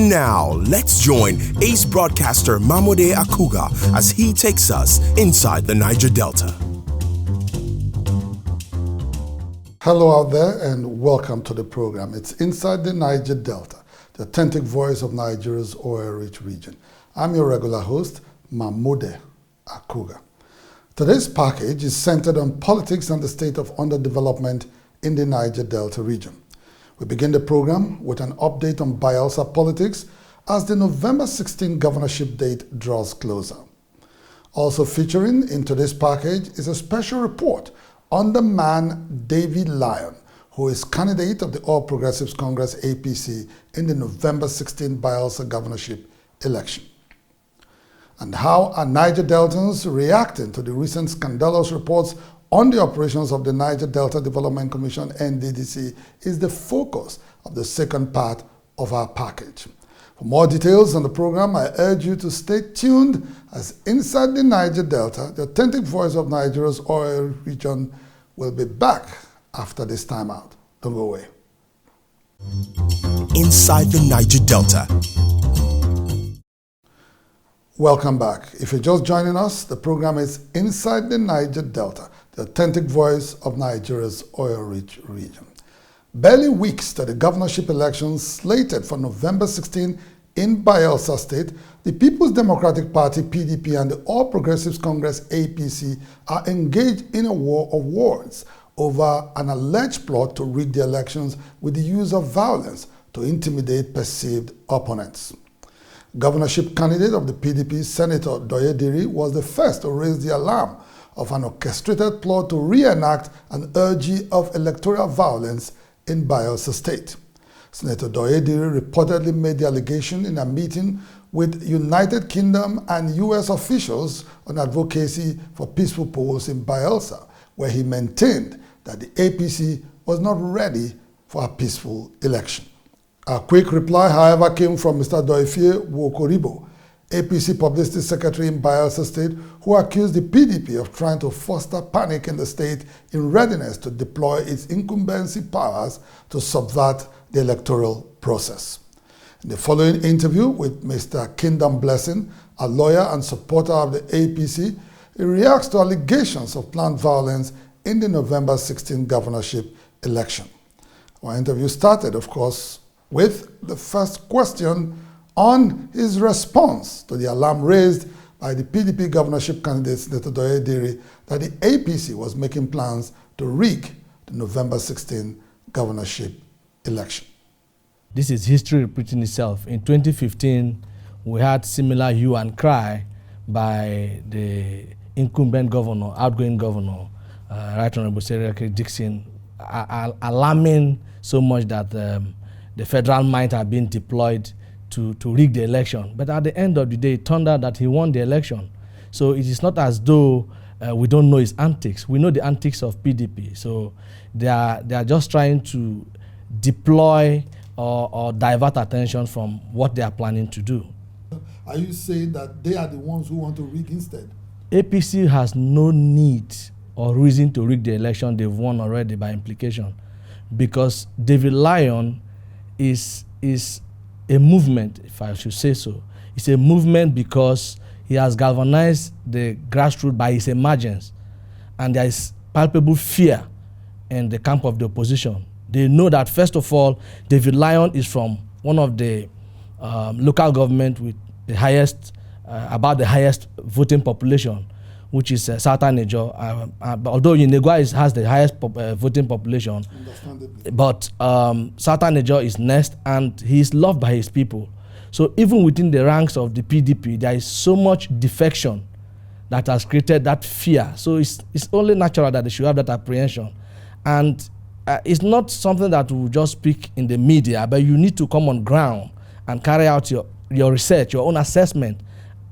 And now, let's join ace broadcaster Mamode Akugha as he takes us inside the Niger Delta. Hello out there and welcome to the program. It's Inside the Niger Delta, the authentic voice of Nigeria's oil-rich region. I'm your regular host, Mamode Akugha. Today's package is centered on politics and the state of underdevelopment in the Niger Delta region. We begin the program with an update on BAYELSA politics as the November 16 governorship date draws closer. Also featuring in today's package is a special report on the man David Lyon, who is candidate of the All Progressives Congress APC in the November 16 BAYELSA governorship election. And how are Niger Deltans reacting to the recent scandalous reports on the operations of the Niger Delta Development Commission NDDC is the focus of the second part of our package. For more details on the program, I urge you to stay tuned as Inside the Niger Delta, the authentic voice of Nigeria's oil region, will be back after this time out. Don't go away. Inside the Niger Delta. Welcome back. If you're just joining us, the program is Inside the Niger Delta, the authentic voice of Nigeria's oil-rich region. Barely weeks to the governorship elections slated for November 16 in BAYELSA State, the People's Democratic Party PDP and the All Progressives Congress APC are engaged in a war of words over an alleged plot to rig the elections with the use of violence to intimidate perceived opponents. Governorship candidate of the PDP, Senator Doyediri, was the first to raise the alarm of an orchestrated plot to reenact an orgy of electoral violence in BAYELSA State. Senator Doyediri reportedly made the allegation in a meeting with United Kingdom and U.S. officials on advocacy for peaceful polls in BAYELSA, where he maintained that the APC was not ready for a peaceful election. A quick reply, however, came from Mr. Doyefie Wokoribo, APC Publicity Secretary in BAYELSA State, who accused the PDP of trying to foster panic in the state in readiness to deploy its incumbency powers to subvert the electoral process. In the following interview with Mr. Kingdom Blessing, a lawyer and supporter of the APC, he reacts to allegations of planned violence in the November 16 governorship election. Our interview started, of course, with the first question on his response to the alarm raised by the PDP governorship candidate Senator Doyediri that the APC was making plans to rig the November 16 governorship election. This is history repeating itself. In 2015, we had similar hue and cry by the incumbent governor, outgoing governor, Right Honorable Seriake Dixon, alarming so much that the federal might have been deployed to rig the election. But at the end of the day, it turned out that he won the election. So it is not as though we don't know his antics. We know the antics of PDP. So they are just trying to deploy or divert attention from what they are planning to do. Are you saying that they are the ones who want to rig instead? APC has no need or reason to rig the election. They've won already by implication, because David Lyon is a movement, if I should say so. It's a movement because he has galvanized the grassroots by his emergence, and there is palpable fear in the camp of the opposition. They know that, first of all, David Lyon is from one of the local government with the highest, about the highest voting population, which is Southern Niger. Although Yenegua has the highest voting population, but Southern Niger is next, and he is loved by his people. So even within the ranks of the PDP, there is so much defection that has created that fear. So it's only natural that they should have that apprehension. And it's not something that will just speak in the media, but you need to come on ground and carry out your research, your own assessment.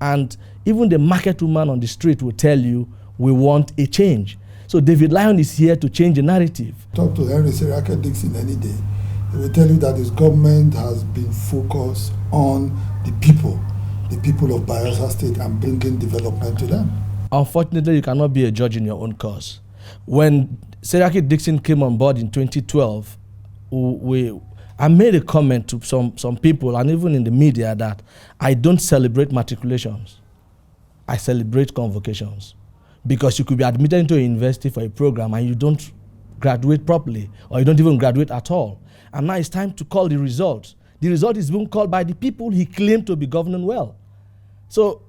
And even the market woman on the street will tell you, we want a change. So David Lyon is here to change the narrative. Talk to Henry Seriake Dixon any day. He will tell you that his government has been focused on the people of BAYELSA State, and bringing development to them. Unfortunately, you cannot be a judge in your own cause. When Seriake Dixon came on board in 2012, I made a comment to some people and even in the media that I don't celebrate matriculations. I celebrate convocations. Because you could be admitted into a university for a program and you don't graduate properly, or you don't even graduate at all. And now it's time to call the result. The result is being called by the people he claimed to be governing well. So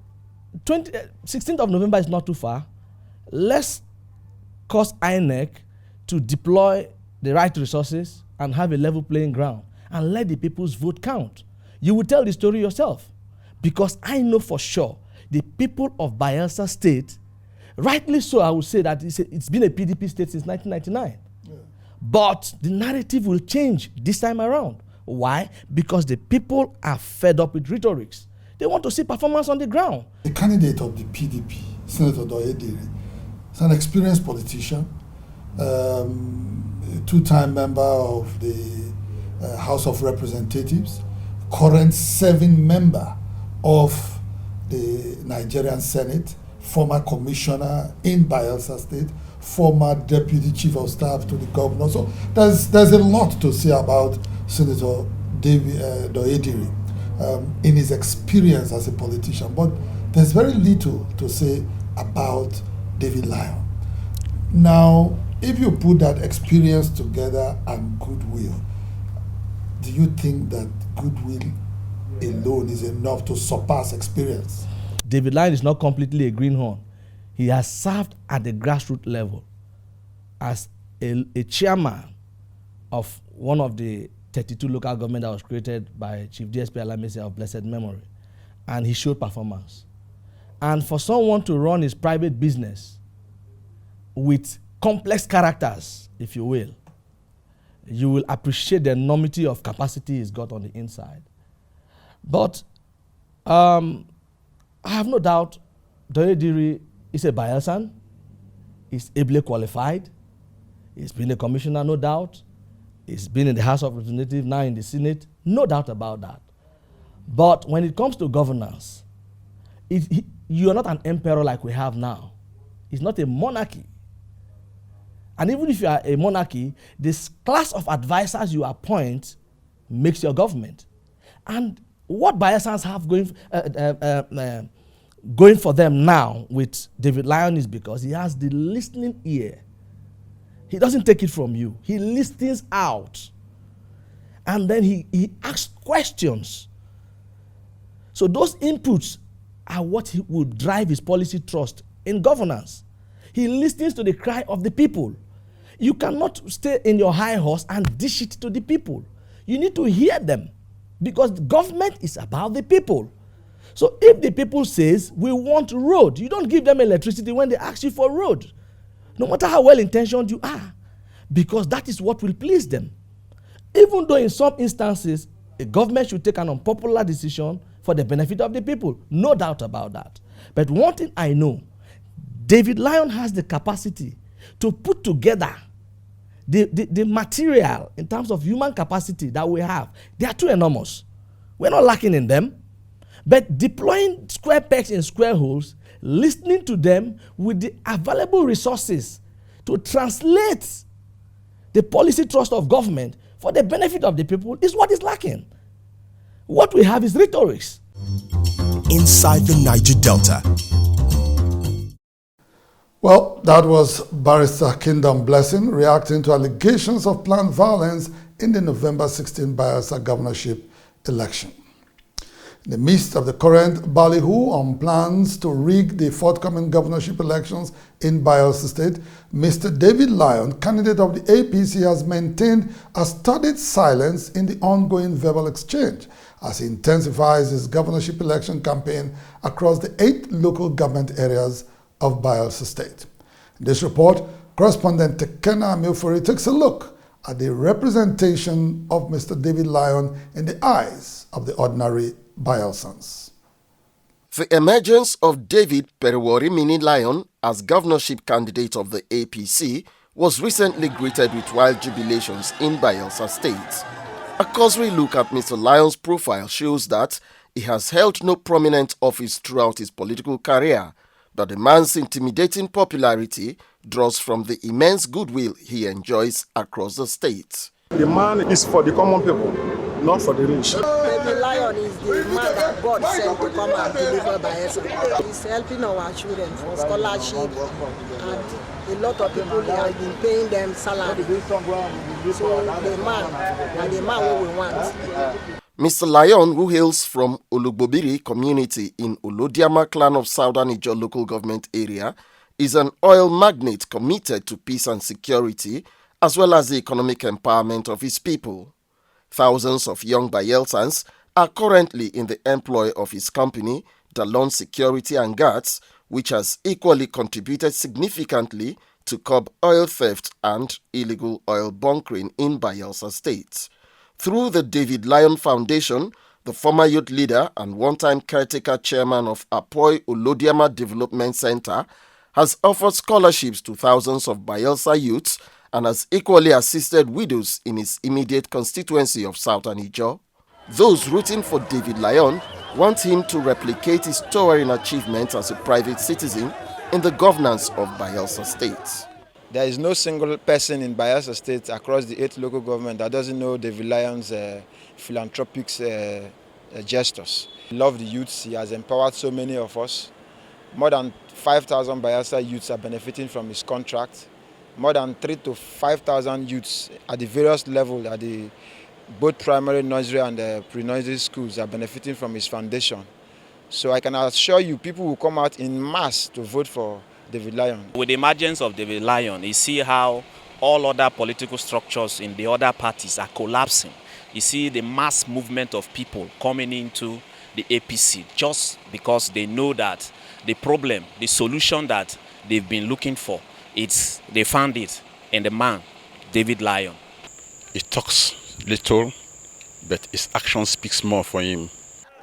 16th of November is not too far. Let's cause INEC to deploy the right resources and have a level playing ground and let the people's vote count. You will tell the story yourself, because I know for sure the people of Bayelsa State, rightly so, I would say that it's been a PDP state since 1999. Yeah. But the narrative will change this time around. Why? Because the people are fed up with rhetorics. They want to see performance on the ground. The candidate of the PDP, Senator Doyediri, is an experienced politician, a two-time member of the House of Representatives, current serving member of the Nigerian Senate, former commissioner in Bayelsa State, former deputy chief of staff to the governor. So there's a lot to say about Senator David Doyediri in his experience as a politician. But there's very little to say about David Lyon. Now, if you put that experience together and goodwill, do you think that goodwill alone is enough to surpass experience? David Lyon is not completely a greenhorn. He has served at the grassroots level as a chairman of one of the 32 local government that was created by Chief DSP Alamese of blessed memory. And he showed performance. And for someone to run his private business with complex characters, if you will appreciate the enormity of capacity he's got on the inside. But I have no doubt Doyediri is a Bayelsan. He's ably qualified. He's been a commissioner, no doubt. He's been in the House of Representatives, now in the Senate, no doubt about that. But when it comes to governance, you are not an emperor like we have now. It's not a monarchy. And even if you are a monarchy, this class of advisors you appoint makes your government. And what Bayelsans have going for them now with David Lyon is because he has the listening ear. He doesn't take it from you. He listens out. And then he asks questions. So those inputs are what will drive his policy trust in governance. He listens to the cry of the people. You cannot stay in your high horse and dish it to the people. You need to hear them, because the government is about the people. So if the people says, we want road, you don't give them electricity when they ask you for road, no matter how well-intentioned you are, because that is what will please them. Even though in some instances, a government should take an unpopular decision for the benefit of the people, no doubt about that. But one thing I know, David Lyon has the capacity to put together the material in terms of human capacity that we have. They are too enormous. We're not lacking in them. But deploying square pegs in square holes, listening to them with the available resources to translate the policy trust of government for the benefit of the people is what is lacking. What we have is rhetorics. Inside the Niger Delta. Well, that was Barrister Kingdom Blessing reacting to allegations of planned violence in the November 16 Bayelsa governorship election. In the midst of the current ballyhoo on plans to rig the forthcoming governorship elections in Bayelsa State, Mr. David Lyon, candidate of the APC, has maintained a studied silence in the ongoing verbal exchange as he intensifies his governorship election campaign across the 8 local government areas of Bayelsa State. In this report, correspondent Tekena Ofehe takes a look at the representation of Mr. David Lyon in the eyes of the ordinary Bayelsans. The emergence of David Periwori Lyon as governorship candidate of the APC was recently greeted with wild jubilations in Bayelsa State. A cursory look at Mr. Lyon's profile shows that he has held no prominent office throughout his political career, but the man's intimidating popularity draws from the immense goodwill he enjoys across the state. The man is for the common people, not for the rich. David Lyon is the man that God sent to come and deliver BAYELSA. He's helping our children for scholarship, and a lot of people have been paying them salary. So the man we want. Mr. Lyon, who hails from Olugbobiri community in Olodiama clan of Southern Niger local government area, is an oil magnate committed to peace and security, as well as the economic empowerment of his people. Thousands of young Bayelsans are currently in the employ of his company, Dalon Security and Guards, which has equally contributed significantly to curb oil theft and illegal oil bunkering in Bayelsa State. Through the David Lyon Foundation, the former youth leader and one-time caretaker chairman of Apoy Olodiama Development Center has offered scholarships to thousands of Bayelsa youths and has equally assisted widows in his immediate constituency of Southern Niger. Those rooting for David Lyon want him to replicate his towering achievements as a private citizen in the governance of Bayelsa State. There is no single person in Bayelsa State across the 8 local government that doesn't know David Lyon's philanthropic gestures. He loves the youths. He has empowered so many of us. More than 5,000 Bayelsa youths are benefiting from his contract. More than 3,000 to 5,000 youths at the various levels at the both primary, nursery and pre-nursery schools are benefiting from his foundation. So I can assure you, people will come out in mass to vote for David Lyon. With the emergence of David Lyon, you see how all other political structures in the other parties are collapsing. You see the mass movement of people coming into the APC just because they know that the problem, the solution that they've been looking for, they found it in the man, David Lyon. He talks little, but his action speaks more for him.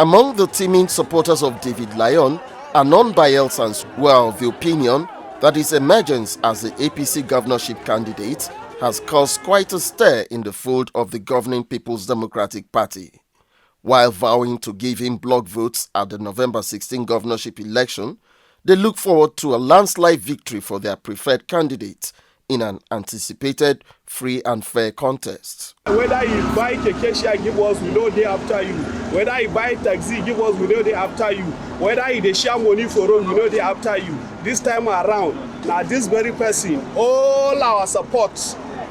Among the teeming supporters of David Lyon are non-Bayelsans who are of the opinion that his emergence as the APC governorship candidate has caused quite a stir in the fold of the governing People's Democratic Party. While vowing to give him block votes at the November 16 governorship election, they look forward to a landslide victory for their preferred candidate in an anticipated free and fair contest. Whether you buy keke share, give us, we know day after you. Whether you buy taxi, give us, we know day after you. Whether you share money for road, we know day after you. This time around, now this very person, all our support,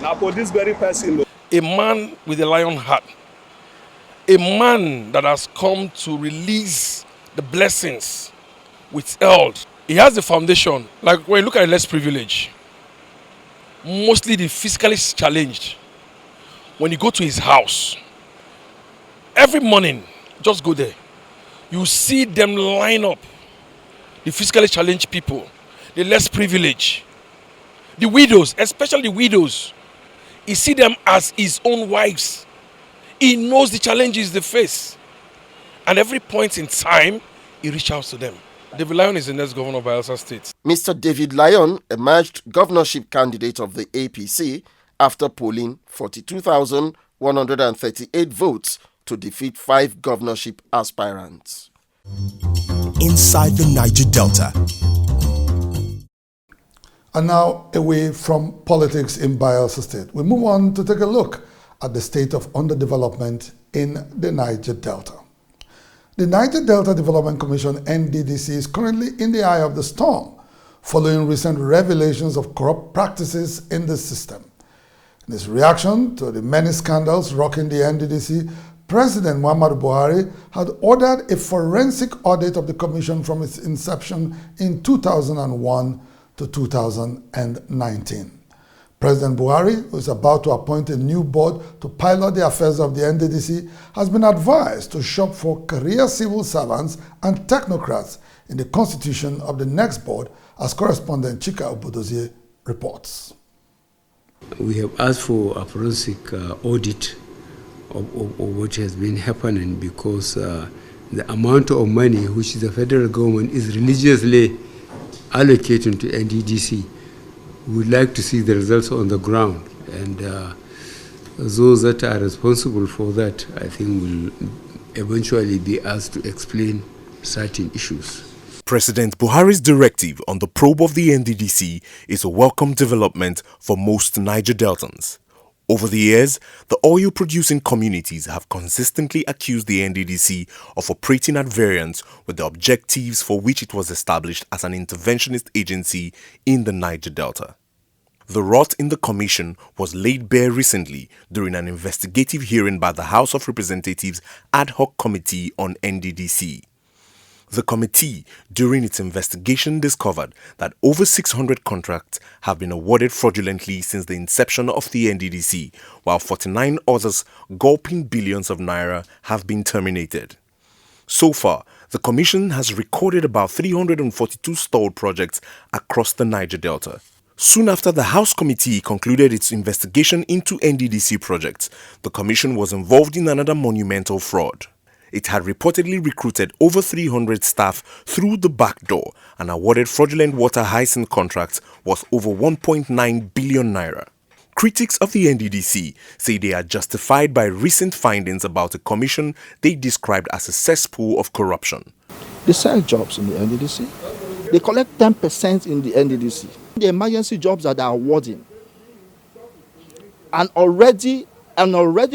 now for this very person. A man with a lion heart, a man that has come to release the blessings withheld. He has the foundation. Like when you look at less privilege, mostly the physically challenged. When you go to his house, every morning, just go there. You see them line up. The physically challenged people, the less privileged, the widows, especially the widows. He see them as his own wives. He knows the challenges they face. And every point in time, he reaches out to them. David Lyon is the next governor of Bayelsa State. Mr. David Lyon emerged governorship candidate of the APC after polling 42,138 votes to defeat 5 governorship aspirants. Inside the Niger Delta. And now, away from politics in Bayelsa State, we move on to take a look at the state of underdevelopment in the Niger Delta. The Niger Delta Development Commission, NDDC, is currently in the eye of the storm following recent revelations of corrupt practices in the system. In his reaction to the many scandals rocking the NDDC, President Muhammadu Buhari had ordered a forensic audit of the commission from its inception in 2001 to 2019. President Buhari, who is about to appoint a new board to pilot the affairs of the NDDC, has been advised to shop for career civil servants and technocrats in the constitution of the next board, as correspondent Chika Obodozie reports. We have asked for a forensic audit of what has been happening because the amount of money which the federal government is religiously allocating to NDDC, we would like to see the results on the ground, and those that are responsible for that, I think, will eventually be asked to explain certain issues. President Buhari's directive on the probe of the NDDC is a welcome development for most Niger Deltans. Over the years, the oil-producing communities have consistently accused the NDDC of operating at variance with the objectives for which it was established as an interventionist agency in the Niger Delta. The rot in the commission was laid bare recently during an investigative hearing by the House of Representatives Ad Hoc Committee on NDDC. The committee, during its investigation, discovered that over 600 contracts have been awarded fraudulently since the inception of the NDDC, while 49 others, gulping billions of naira, have been terminated. So far, the Commission has recorded about 342 stalled projects across the Niger Delta. Soon after the House Committee concluded its investigation into NDDC projects, the Commission was involved in another monumental fraud. It had reportedly recruited over 300 staff through the back door and awarded fraudulent water hyacinth contracts worth over 1.9 billion naira. Critics of the NDDC say they are justified by recent findings about a commission they described as a cesspool of corruption. They sell jobs in the NDDC. They collect 10% in the NDDC. The emergency jobs that they are awarding, an already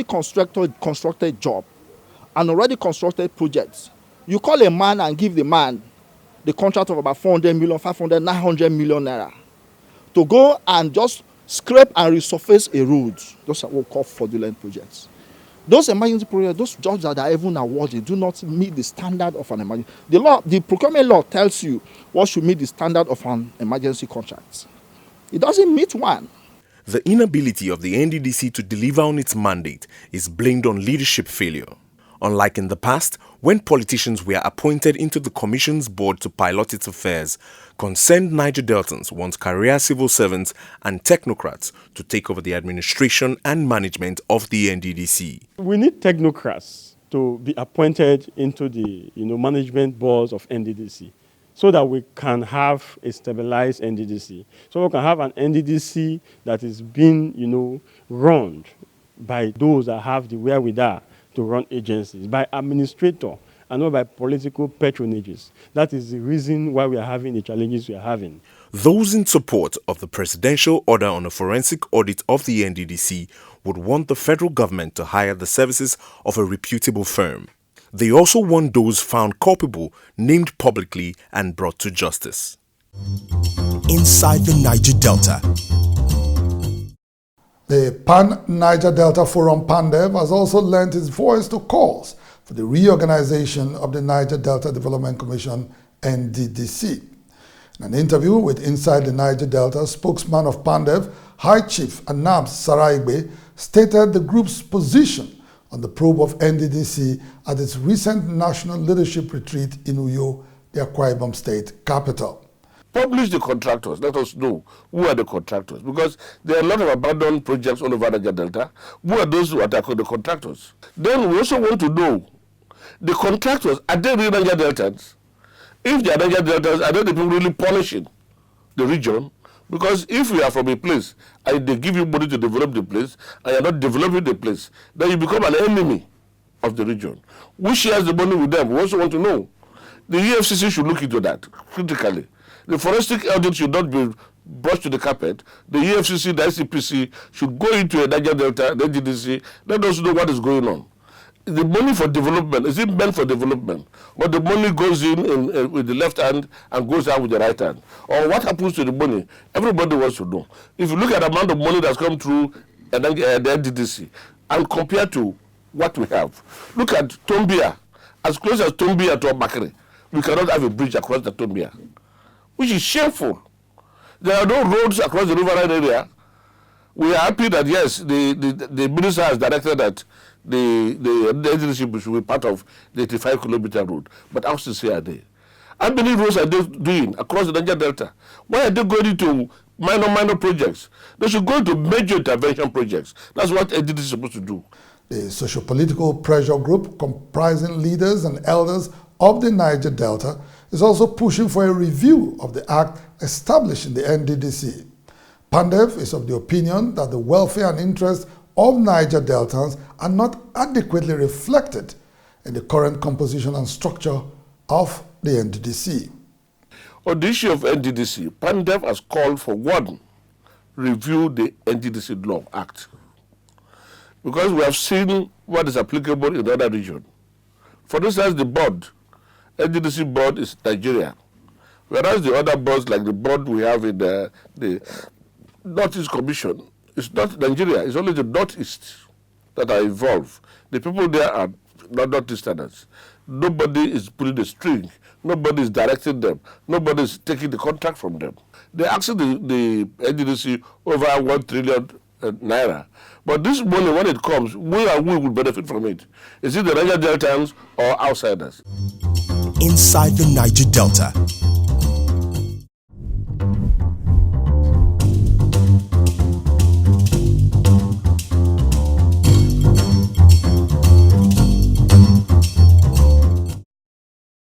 constructed job, an already constructed project. You call a man and give the man the contract of about 400 million, 500, 900 million naira to go and just scrape and resurface a road. Those are what we call fraudulent projects. Those emergency projects, those jobs that are even awarded do not meet the standard of an emergency. The procurement law tells you what should meet the standard of an emergency contract. It doesn't meet one. The inability of the NDDC to deliver on its mandate is blamed on leadership failure. Unlike in the past, when politicians were appointed into the Commission's board to pilot its affairs, concerned Niger Deltans want career civil servants and technocrats to take over the administration and management of the NDDC. We need technocrats to be appointed into the management boards of NDDC so that we can have a stabilized NDDC. So we can have an NDDC that is being run by those that have the wherewithal to run agencies, by administrator and not by political patronages. That is the reason why we are having the challenges we are having. Those in support of the presidential order on a forensic audit of the NDDC would want the federal government to hire the services of a reputable firm. They also want those found culpable named publicly and brought to justice. Inside the Niger Delta. The Pan-Niger Delta Forum PANDEF has also lent its voice to calls for the reorganization of the Niger Delta Development Commission, NDDC. In an interview with Inside the Niger Delta, spokesman of PANDEF, High Chief Anabs Saraigbe, stated the group's position on the probe of NDDC at its recent national leadership retreat in Uyo, the Akwa Ibom state capital. Publish the contractors. Let us know who are the contractors, because there are a lot of abandoned projects all over Niger Delta. Who are those who attack the contractors? Then we also want to know the contractors, are they real Niger Deltans? If they are Niger Deltans, are they the people really punishing the region? Because if you are from a place and they give you money to develop the place and you are not developing the place, then you become an enemy of the region. Who shares the money with them? We also want to know. The EFCC should look into that critically. The forensic audit should not be brushed to the carpet. The EFCC, the ICPC should go into a Niger Delta, the NDDC, let us know what is going on. The money for development, is it meant for development? Or the money goes in with the left hand and goes out with the right hand? Or what happens to the money? Everybody wants to know. If you look at the amount of money that's come through the NDDC and compare to what we have, look at Tombia. As close as Tombia to Abakri, we cannot have a bridge across the Tombia, which is shameful. There are no roads across the riverine area. We are happy that, yes, the minister has directed that the NDDC should be part of the 85-kilometer road. But how sincere are they? How many roads are they doing across the Niger Delta? Why are they going into minor projects? They should go into major intervention projects. That's what NDDC is supposed to do. The socio-political pressure group, comprising leaders and elders of the Niger Delta, is also pushing for a review of the act establishing the NDDC. PANDEF is of the opinion that the welfare and interests of Niger Deltans are not adequately reflected in the current composition and structure of the NDDC. On the issue of NDDC, PANDEF has called for one, review the NDDC Law Act. because we have seen what is applicable in other regions. For instance, the board, NDDC board is Nigeria, whereas the other boards, like the board we have in the Northeast Commission, it's not Nigeria, it's only the Northeast that are involved. The people there are not Northeasterners. Nobody is pulling the string. Nobody is directing them. Nobody is taking the contract from them. They're asking the NDDC over 1 trillion naira. But this money, when it comes, we will benefit from it. Is it the Niger Deltans or outsiders? Inside the Niger Delta.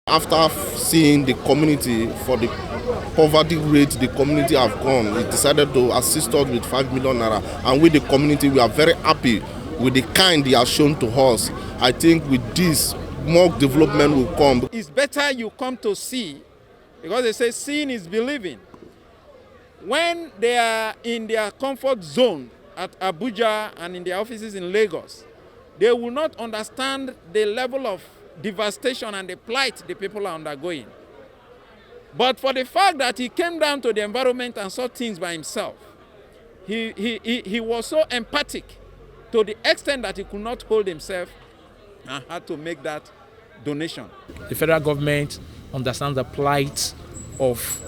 After seeing the community, for the poverty rate the community have gone, it decided to assist us with 5 million naira. And with the community, we are very happy with the kind they have shown to us. I think with this, more development will come. It's better you come to see, because they say seeing is believing. When they are in their comfort zone at Abuja and in their offices in Lagos, they will not understand the level of devastation and the plight the people are undergoing. But for the fact that he came down to the environment and saw things by himself, he was so empathic to the extent that he could not hold himself and had to make that donation. The federal government understands the plight of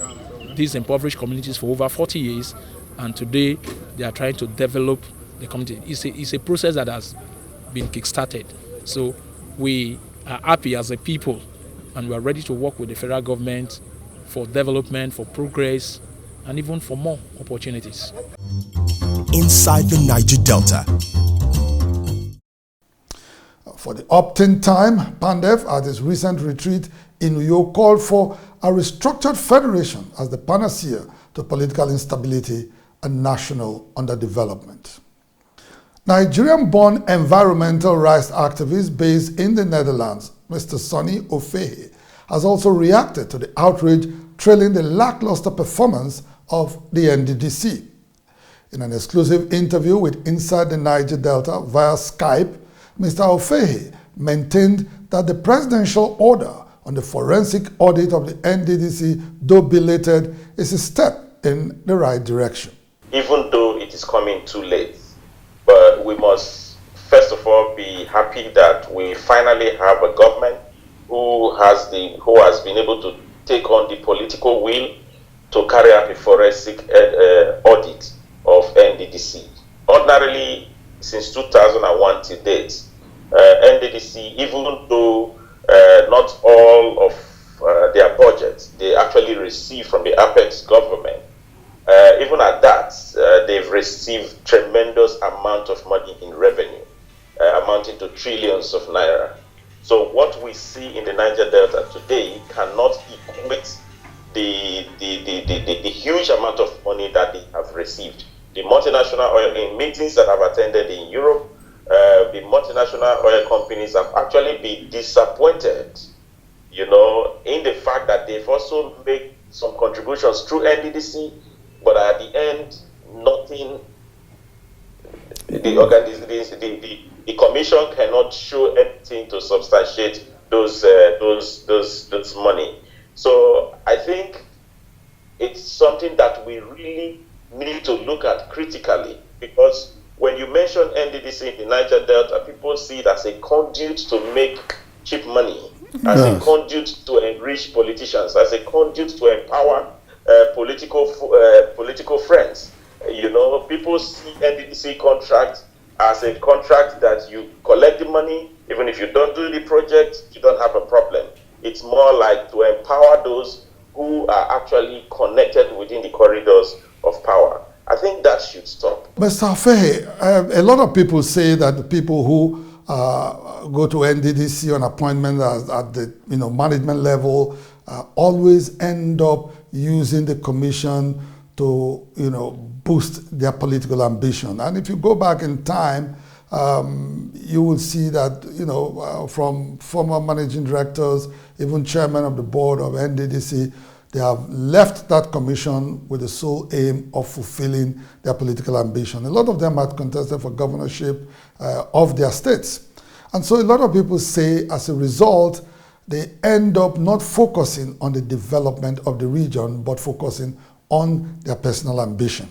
these impoverished communities for over 40 years, and today they are trying to develop the community. It's a process that has been kick-started. So we are happy as a people, and we are ready to work with the federal government for development, for progress, and even for more opportunities. Inside the Niger Delta. For the opt-in time, PANDEF at its recent retreat in Uyo called for a restructured federation as the panacea to political instability and national underdevelopment. Nigerian-born environmental rights activist based in the Netherlands, Mr. Sunny Ofehe, has also reacted to the outrage trailing the lackluster performance of the NDDC. In an exclusive interview with Inside the Niger Delta via Skype, Mr. Ofehe maintained that the presidential order on the forensic audit of the NDDC, though belated, is a step in the right direction. Even though it is coming too late, but we must first of all be happy that we finally have a government who has been able to take on the political will to carry out a forensic audit of NDDC. Ordinarily, since 2001 to date, NDDC, even though not all of their budgets they actually receive from the Apex government, even at that, they've received tremendous amount of money in revenue, amounting to trillions of naira. So what we see in the Niger Delta today cannot equate the huge amount of money that they have received. The multinational oil, in meetings that I've attended in Europe, the multinational oil companies have actually been disappointed, in the fact that they've also made some contributions through NDDC, but at the end, nothing. The commission cannot show anything to substantiate those money. So I think it's something that we really need to look at critically, because when you mention NDDC in the Niger Delta, people see it as a conduit to make cheap money, as a conduit to enrich politicians, as a conduit to empower political friends. People see NDDC contract as a contract that you collect the money, even if you don't do the project, you don't have a problem. It's more like to empower those who are actually connected within the corridors of power. I think that should stop. Mr. Ofehe, a lot of people say that the people who go to NDDC on appointment at the management level always end up using the commission to boost their political ambition. And if you go back in time, you will see that from former managing directors, even chairman of the board of NDDC, They have left that commission with the sole aim of fulfilling their political ambition. A lot of them had contested for governorship of their states. And so a lot of people say as a result, they end up not focusing on the development of the region, but focusing on their personal ambition.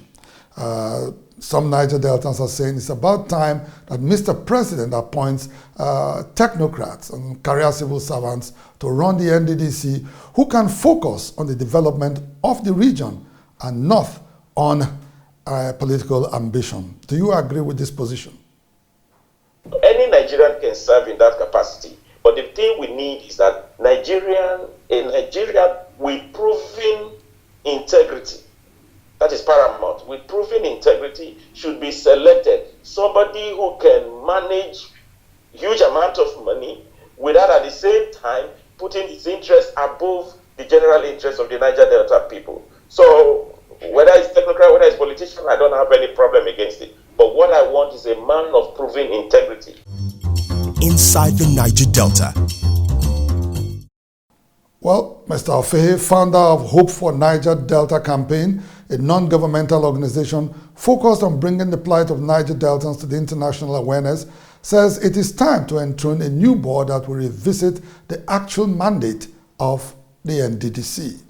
Some Niger Deltans are saying it's about time that Mr. President appoints technocrats and career civil servants to run the NDDC who can focus on the development of the region and not on political ambition. Do you agree with this position? Any Nigerian can serve in that capacity. But the thing we need is that in Nigeria with proven integrity, that is paramount, with proven integrity should be selected. Somebody who can manage huge amount of money without at the same time putting his interest above the general interest of the Niger Delta people. So whether it's technocrat, whether it's politician, I don't have any problem against it. But what I want is a man of proven integrity. Inside the Niger Delta. Well, Mr. Ofehe, founder of Hope for Niger Delta campaign, a non-governmental organization focused on bringing the plight of Niger Deltans to the international awareness, says it is time to enthrone a new board that will revisit the actual mandate of the NDDC.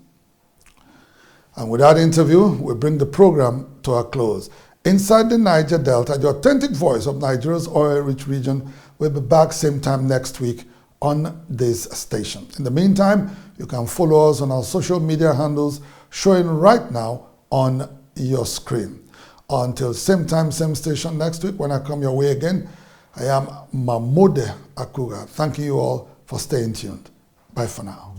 And with that interview, we bring the program to a close. Inside the Niger Delta, the authentic voice of Nigeria's oil-rich region, will be back same time next week on this station. In the meantime, you can follow us on our social media handles showing right now on your screen. Until same time, same station next week when I come your way again, I am Mamode Akugha. Thank you all for staying tuned. Bye for now.